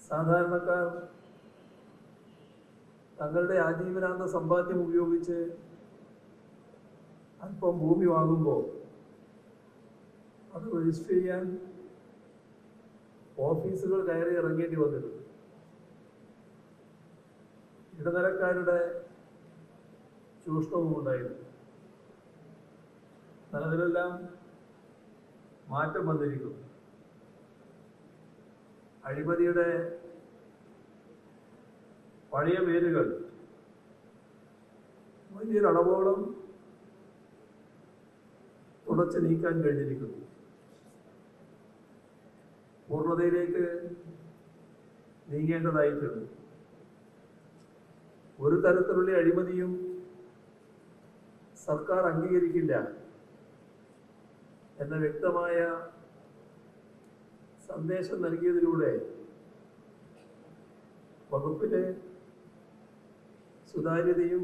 സാധാരണക്കാർ തങ്ങളുടെ ആജീവനാന്ത സമ്പാദ്യം ഉപയോഗിച്ച് അല്പം ഭൂമി വാങ്ങുമ്പോൾ അത് രജിസ്റ്റർ ചെയ്യാൻ ഓഫീസുകൾ കയറി ഇറങ്ങേണ്ടി വന്നിട്ടുണ്ട്. ഇടനിലക്കാരുടെ ചൂഷണവും ഉണ്ടായിരുന്നു. അതിലെല്ലാം മാറ്റം വന്നിരിക്കുന്നു. അഴിമതിയുടെ പഴയ വേരുകൾ വലിയൊരളവോളം തുടച്ചു നീക്കാൻ കഴിഞ്ഞിരിക്കുന്നു. പൂർണ്ണതയിലേക്ക് നീങ്ങേണ്ടതായിട്ടുണ്ട്. ഒരു തരത്തിലുള്ള അഴിമതിയും സർക്കാർ അംഗീകരിക്കില്ല എന്ന വ്യക്തമായ സന്ദേശം നൽകിയതിലൂടെ വകുപ്പിലെ സുതാര്യതയും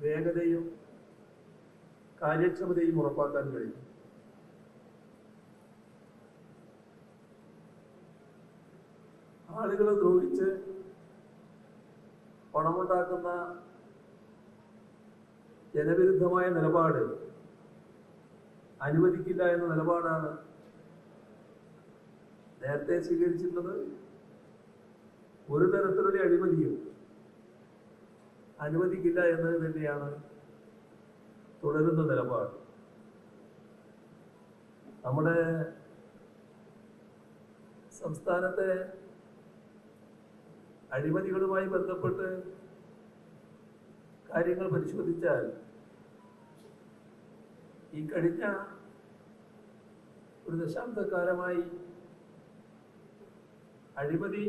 വേഗതയും കാര്യക്ഷമതയും ഉറപ്പാക്കാൻ കഴിയും. ആളുകളെ ദ്രോഹിച്ച് പണമുണ്ടാക്കുന്ന ജനവിരുദ്ധമായ നിലപാട് അനുവദിക്കില്ല എന്ന നിലപാടാണ് നേരത്തെ സ്വീകരിച്ചിട്ടുള്ളത്. ഒരു തരത്തിലുള്ള അഴിമതിയും അനുവദിക്കില്ല എന്നത് തന്നെയാണ് തുടരുന്ന നിലപാട്. നമ്മുടെ സംസ്ഥാനത്തെ അഴിമതികളുമായി ബന്ധപ്പെട്ട് കാര്യങ്ങൾ പരിശോധിച്ചാൽ ഈ കഴിഞ്ഞ ഒരു ദശാബ്ദക്കാലമായി അഴിമതി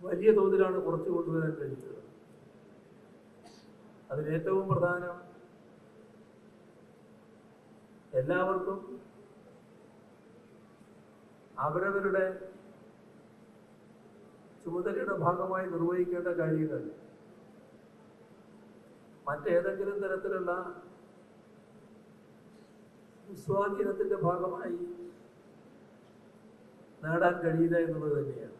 വലിയ തോതിലാണ് കുറച്ചു കൊണ്ടുവരാൻ കഴിയുന്നത്. അതിലേറ്റവും പ്രധാനം എല്ലാവർക്കും അവരവരുടെ ചുമതലയുടെ ഭാഗമായി നിർവഹിക്കേണ്ട കാര്യങ്ങൾ മറ്റേതെങ്കിലും തരത്തിലുള്ള സ്വാധീനത്തിന്റെ ഭാഗമായി നേടാൻ കഴിയില്ല എന്നുള്ളത് തന്നെയാണ്.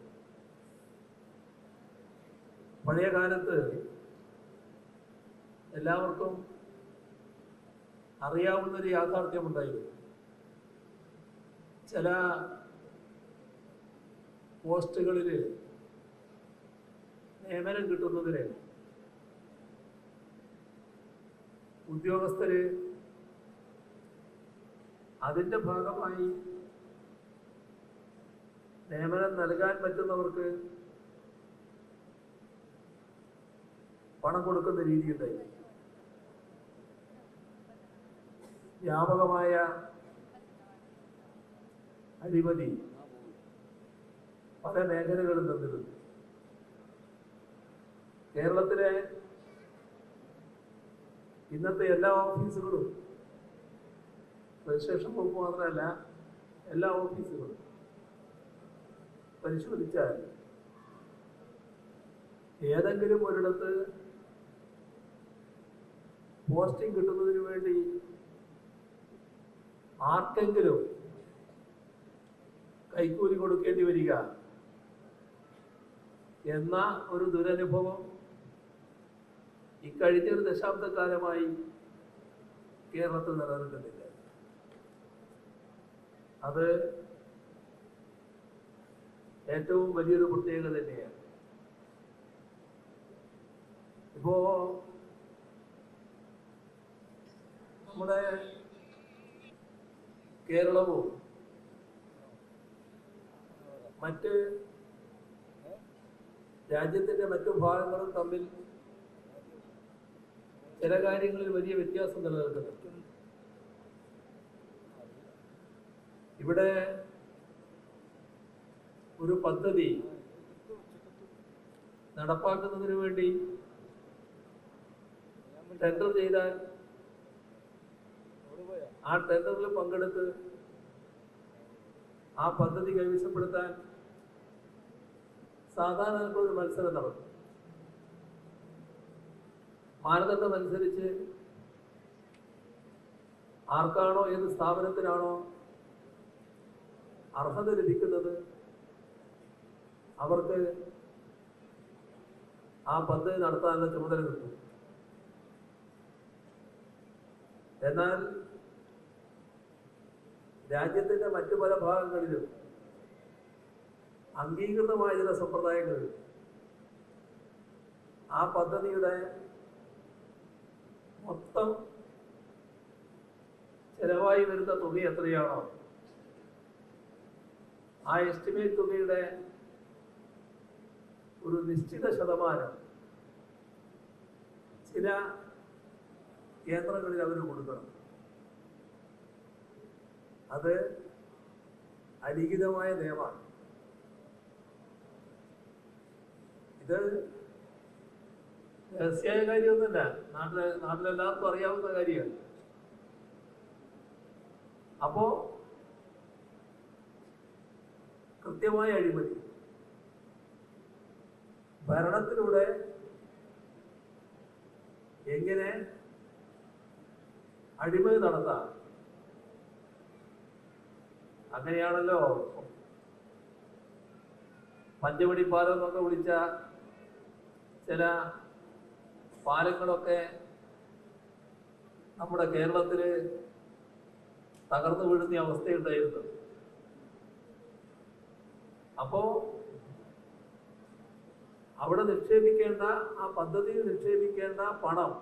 പഴയ കാലത്ത് എല്ലാവർക്കും അറിയാവുന്നൊരു യാഥാർത്ഥ്യമുണ്ടായിരുന്നു. ചില പോസ്റ്റുകളിൽ നിയമനം കിട്ടുന്നതിന് ഉദ്യോഗസ്ഥര് അതിൻ്റെ ഭാഗമായി നിയമനം നൽകാൻ പറ്റുന്നവർക്ക് പണം കൊടുക്കുന്ന രീതിയുണ്ടായി. വ്യാപകമായ അഴിമതി പല മേഖലകളിൽ നിന്നിരുന്നു. കേരളത്തിലെ ഇന്നത്തെ എല്ലാ ഓഫീസുകളും, രജിസ്ട്രേഷൻ വകുപ്പ് മാത്രമല്ല എല്ലാ ഓഫീസുകളും പരിശോധിച്ചാൽ ഏതെങ്കിലും ഒരിടത്ത് പോസ്റ്റിംഗ് കിട്ടുന്നതിന് വേണ്ടി ആർക്കെങ്കിലും കൈക്കൂലി കൊടുക്കേണ്ടി വരിക എന്ന ഒരു ദുരനുഭവം ഇക്കഴിഞ്ഞൊരു ദശാബ്ദക്കാലമായി കേരളത്തിൽ നിലനിൽക്കുന്നില്ല. അത് ഏറ്റവും വലിയൊരു പ്രത്യേകത തന്നെയാണ്. ഇപ്പോ നമ്മുടെ കേരളവും മറ്റ് രാജ്യത്തിന്റെ മറ്റു ഭാഗങ്ങളും തമ്മിൽ ചില കാര്യങ്ങളിൽ വലിയ വ്യത്യാസം നിലനിൽക്കുന്നുണ്ട്. ഇവിടെ ഒരു പദ്ധതി നടപ്പാക്കുന്നതിന് വേണ്ടി ടെൻഡർ ചെയ്താൽ ആ ടെൻഡറിൽ പങ്കെടുത്ത് ആ പദ്ധതി കൈവശപ്പെടുത്താൻ സാധാരണ ഒരു മത്സരം നടക്കും. മാനദണ്ഡമനുസരിച്ച് ആർക്കാണോ ഏത് സ്ഥാപനത്തിനാണോ അർഹത ലഭിക്കുന്നത് അവർക്ക് ആ പദ്ധതി നടത്താനുള്ള ചുമതല കിട്ടും. എന്നാൽ രാജ്യത്തിന്റെ മറ്റു പല ഭാഗങ്ങളിലും അംഗീകൃതമായ ചില സമ്പ്രദായങ്ങളിൽ ആ പദ്ധതിയുടെ മൊത്തം ചെലവായി വരുന്ന തുക എത്രയാണോ ആ എസ്റ്റിമേറ്റ് തുകയുടെ ഒരു നിശ്ചിത ശതമാനം ചില കേന്ദ്രങ്ങളിൽ അവർ കൊടുക്കണം. അത് അലിഖിതമായ നിയമമാണ്. ഇത് രഹസ്യമായ കാര്യമൊന്നുമല്ല, നാട്ടിലെല്ലാവർക്കും അറിയാവുന്ന കാര്യമാണ്. അപ്പോ കൃത്യമായ അഴിമതി ഭരണത്തിലൂടെ എങ്ങനെ അഴിമതി നടത്താം. അങ്ങനെയാണല്ലോ പഞ്ചവടിപ്പാലം എന്നൊക്കെ വിളിച്ച ചില പാലങ്ങളൊക്കെ നമ്മുടെ കേരളത്തില് തകർന്നു വീഴുന്ന അവസ്ഥയുണ്ടായിരുന്നു. അപ്പോ അവിടെ നിക്ഷേപിക്കേണ്ട, ആ പദ്ധതിയിൽ നിക്ഷേപിക്കേണ്ട പണം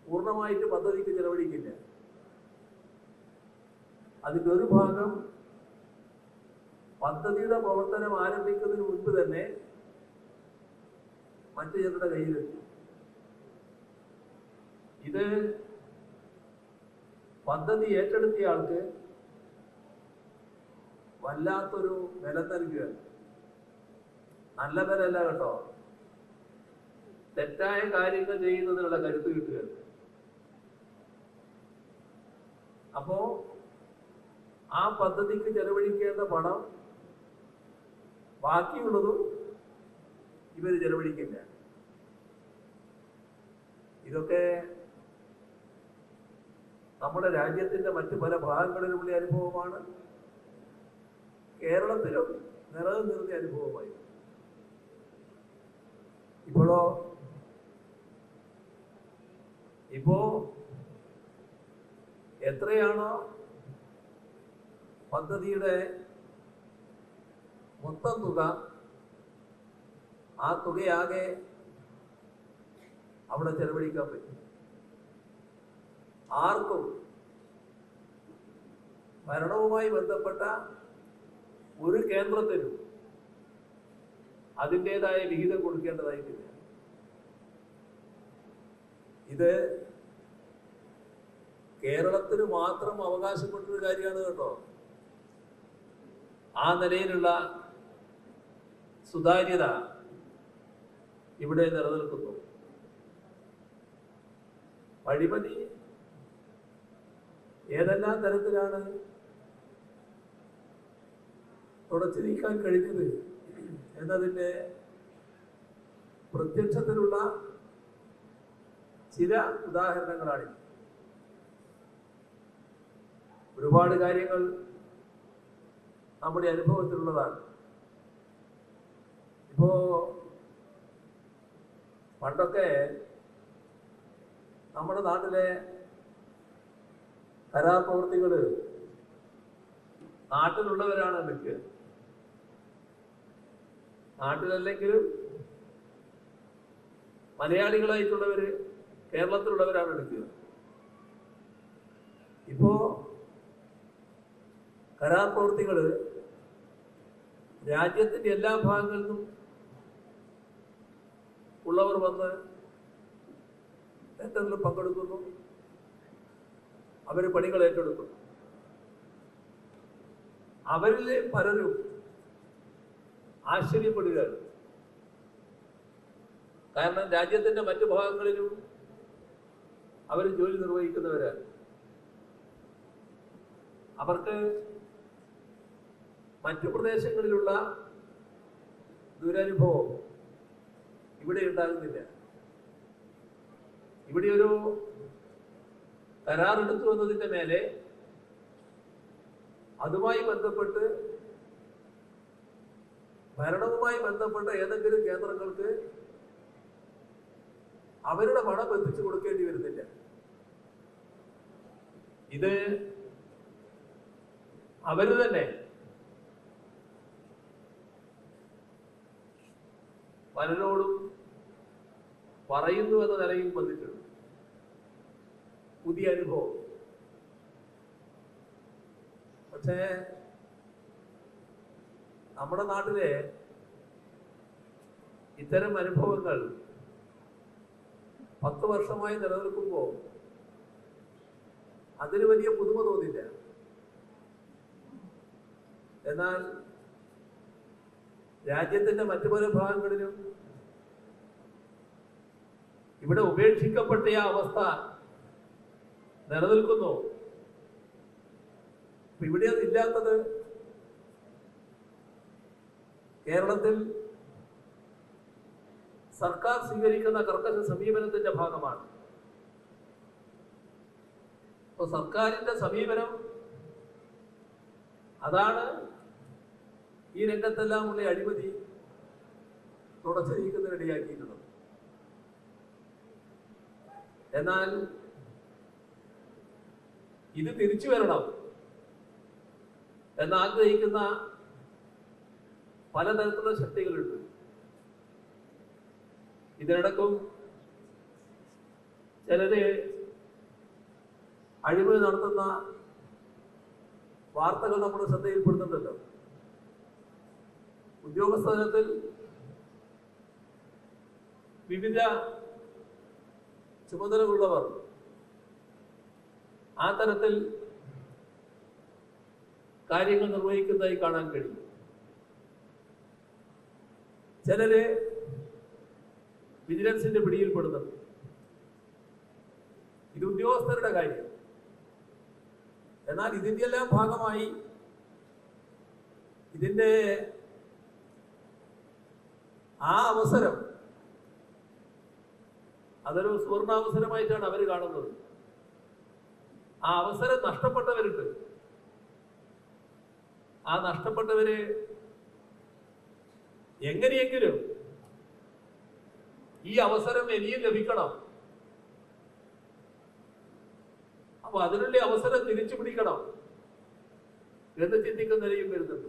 പൂർണ്ണമായിട്ട് പദ്ധതിക്ക് ചെലവഴിക്കില്ല. അതിൻ്റെ ഒരു ഭാഗം പദ്ധതിയുടെ പ്രവർത്തനം ആരംഭിക്കുന്നതിന് മുൻപ് തന്നെ മറ്റു ചിലരുടെ കയ്യിലെത്തി. ഇത് പദ്ധതി ഏറ്റെടുത്തിയ ആൾക്ക് വല്ലാത്തൊരു വില നൽകുകയാണ്. നല്ല വിലയല്ല കേട്ടോ, തെറ്റായ കാര്യങ്ങൾ ചെയ്യുന്നതിനുള്ള കരുത്ത് കിട്ടുകയാണ്. അപ്പോ ആ പദ്ധതിക്ക് ചെലവഴിക്കേണ്ട പണം ബാക്കിയുള്ളതും ഇവർ ചെലവഴിക്കില്ല. ഇതൊക്കെ നമ്മുടെ രാജ്യത്തിന്റെ മറ്റു പല ഭാഗങ്ങളിലുമുള്ള അനുഭവമാണ്. കേരളത്തിലും നിറനിർന്ന അനുഭവമായി. ഇപ്പോ എത്രയാണോ പദ്ധതിയുടെ മൊത്തം തുക, ആ തുകയാകെ അവിടെ ചെലവഴിക്കാൻ പറ്റും. ആർക്കും ഭരണവുമായി ബന്ധപ്പെട്ട ഒരു കേന്ദ്രത്തിനും അതിൻ്റെതായ വിഹിതം കൊടുക്കേണ്ടതായിട്ടില്ല. ഇത് കേരളത്തിന് മാത്രം അവകാശപ്പെട്ടൊരു കാര്യമാണ് കേട്ടോ. ആ നിലയിലുള്ള സുതാര്യത ഇവിടെ നിലനിൽക്കുന്നു. അഴിമതി ഏതെല്ലാം തരത്തിലാണ് തുടച്ചു നീക്കാൻ കഴിഞ്ഞത് എന്നതിൻ്റെ പ്രത്യക്ഷത്തിലുള്ള ചില ഉദാഹരണങ്ങളാണ്. ഒരുപാട് കാര്യങ്ങൾ നമ്മുടെ അനുഭവത്തിലുള്ളതാണ്. ഇപ്പോ പണ്ടൊക്കെ നമ്മുടെ നാട്ടിലെ കരാർ പ്രവൃത്തികള് നാട്ടിലുള്ളവരാണ് എടുക്കുക. നാട്ടിലല്ലെങ്കിലും മലയാളികളായിട്ടുള്ളവര്, കേരളത്തിലുള്ളവരാണ് എടുക്കുക. ഇപ്പോ കരാർ പ്രവൃത്തികള് രാജ്യത്തിന്റെ എല്ലാ ഭാഗങ്ങളിൽ നിന്നും ഉള്ളവർ വന്ന് ടെൻഡറിൽ പങ്കെടുക്കുന്നു. അവർ പണികൾ ഏറ്റെടുക്കുന്നു. അവരിലെ പലരും ആശ്ചര്യപ്പെടുകയാണ്. കാരണം രാജ്യത്തിന്റെ മറ്റു ഭാഗങ്ങളിലും അവർ ജോലി നിർവഹിക്കുന്നവരാണ്. അവർക്ക് മറ്റു പ്രദേശങ്ങളിലുള്ള ദുരനുഭവം ഇവിടെ ഉണ്ടാകുന്നില്ല. ഇവിടെ ഒരു കരാറെടുത്തു എന്നതിന്റെ മേലെ അതുമായി ബന്ധപ്പെട്ട് ഭരണവുമായി ബന്ധപ്പെട്ട ഏതെങ്കിലും കേന്ദ്രങ്ങൾക്ക് അവരുടെ പണം എത്തിച്ചു കൊടുക്കേണ്ടി വരുന്നില്ല. ഇത് അവര് തന്നെ പലരോടും പറയുന്നു എന്ന നിലയിൽ വന്നിട്ടുണ്ട്. പുതിയ അനുഭവം. പക്ഷേ നമ്മുടെ നാട്ടിലെ ഇത്തരം അനുഭവങ്ങൾ 10 വർഷമായി നിലനിൽക്കുമ്പോൾ അതിന് വലിയ പുതുമ തോന്നില്ല. എന്നാൽ രാജ്യത്തിന്റെ മറ്റു പല ഭാഗങ്ങളിലും ഇവിടെ ഉപേക്ഷിക്കപ്പെട്ട ആ അവസ്ഥ നിലനിൽക്കുന്നു. ഇവിടെ അതില്ലാത്തത് കേരളത്തിൽ സർക്കാർ സ്വീകരിക്കുന്ന കർക്കശ സമീപനത്തിന്റെ ഭാഗമാണ്. അപ്പൊ സർക്കാരിന്റെ സമീപനം അതാണ് ഈ രംഗത്തെല്ലാം ഉള്ള അഴിമതി തുടച്ചു നീക്കുന്നതിനിടയാക്കിയിട്ടുള്ളത്. എന്നാൽ ഇത് തിരിച്ചു വരണം എന്നാഗ്രഹിക്കുന്ന പലതരത്തിലുള്ള ശക്തികളുണ്ട്. ഇതിനിടക്കും ചിലര് അഴിമതി നടത്തുന്ന വാർത്തകൾ നമ്മുടെ ശ്രദ്ധയിൽപ്പെടുന്നുണ്ടല്ലോ. ഉദ്യോഗസ്ഥ തലത്തിൽ വിവിധ ചുമതലകളുള്ളവർ ആ തരത്തിൽ കാര്യങ്ങൾ നിർവഹിക്കുന്നതായി കാണാൻ കഴിയും. ചിലര് വിജിലൻസിന്റെ പിടിയിൽപ്പെടുന്നത്. ഇത് ഉദ്യോഗസ്ഥരുടെ കാര്യം. എന്നാൽ ഇതിന്റെ എല്ലാം ഭാഗമായി ഇതിന്റെ ആ അവസരം അതൊരു സുവർണാവസരമായിട്ടാണ് അവർ കാണുന്നത്. ആ അവസരം നഷ്ടപ്പെട്ടവരുണ്ട്. ആ നഷ്ടപ്പെട്ടവര് എങ്ങനെയെങ്കിലും ഈ അവസരം ഇനിയും ലഭിക്കണം, അപ്പൊ അതിനുള്ള അവസരം തിരിച്ചു പിടിക്കണം എന്ന് ചിന്തിക്കുന്നവരെയും വരുന്നുണ്ട്.